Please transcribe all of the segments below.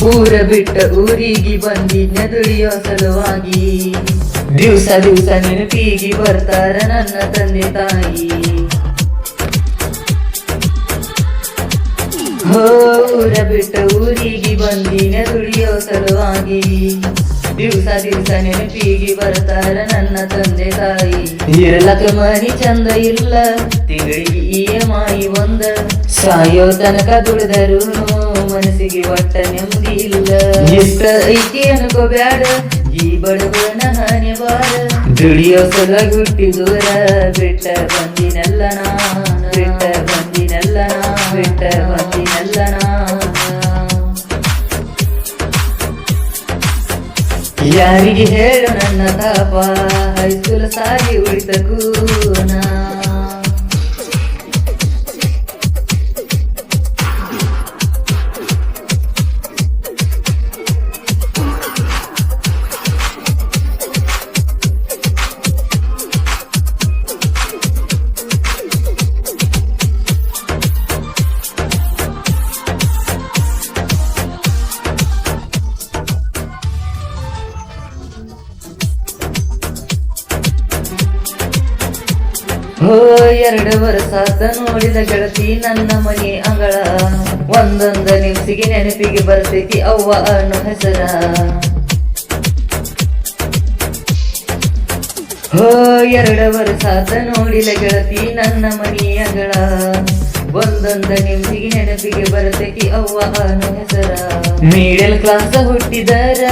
ಊರ ಬಿಟ್ಟ ಊರಿಗೆ ಬಂದಿದ್ನ ದುಡಿಯೋ ಸಲುವಾಗಿ ದಿವಸ ದಿವಸ ನೆನಪಿಗೆ ಬರ್ತಾರ ನನ್ನ ತಂದೆ ತಾಯಿ. ಊರ ಬಿಟ್ಟ ಊರಿಗೆ ಬಂದಿನ ದುಡಿಯೋ ಸಲುವಾಗಿ ದಿವಸ ದಿವಸ ನೆನಪಿಗೆ ಬರ್ತಾರ ನನ್ನ ತಂದೆ ತಾಯಿ. ಇರಲಕ್ಕ ಮನಿ ಚಂದ ಇಲ್ಲ, ತಿಂಗಳಿಗೆ EMI ಒಂದ, ಸಾಯೋ ತನಕ ದುಡಿದರು ಮನಸ್ಸಿಗೆ ಒಟ್ಟ ನೆಮ್ಮದಿ ಇಲ್ಲ. ಇಷ್ಟ ಐತಿ ಅನ್ಕೋಬ್ಯಾಡ, ಈ ಬಡವನ ಹಾನಿ ಬಾರ, ದುಡಿಯೋ ಸಲುವಾಗಿ ಹುಟ್ಟಿ ದೂರ ಬಿಟ್ಟ ಬಂದಿನಲ್ಲ ನಾನು, ಬಿಟ್ಟ ಬಂದಿನಲ್ಲ ನಾ, ಬಿಟ್ಟ ಬಂದಿನಲ್ಲ ನಾ. ಯಾರಿಗೆ ಹೇಳು ನನ್ನ ತಾಪ, ಹೈಸ್ಕೂಲ್ ಸಾಗಿ ಉಳಿತ ಕೂನ. ಎರಡು ವರ್ಷ ನೋಡಿದ ಗೆಳತಿ ನನ್ನ ಮನೆ ಅಂಗಳ, ಒಂದೊಂದ ನಿಮಿಷಿಗೆ ನೆನಪಿಗೆ ಬರ್ತೈತಿ ಅವ್ವ ಅನ್ನೋ ಹೆಸರ. ಎರಡು ವರ್ಷ ನೋಡಿದ ಗೆಳತಿ ನನ್ನ ಮನೆ ಅಂಗಳ, ಒಂದೊಂದ ನಿಮಿಷಿಗೆ ನೆನಪಿಗೆ ಬರ್ತೈತಿ ಅವ್ವ ಅನ್ನೋ ಹೆಸರ. ಮಿಡಲ್ ಕ್ಲಾಸ್ ಹುಟ್ಟಿದರ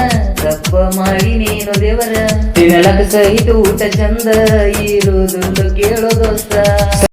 ತಪ್ಪ ಮಾಡಿ ನೀನು ದೇವರ, ತಿನ್ನಲಕ ಸಹಿತ ಊಟ ಚಂದ ಇರುವುದುಂದು ಕೇಳೋ ದೋಸ್ತ.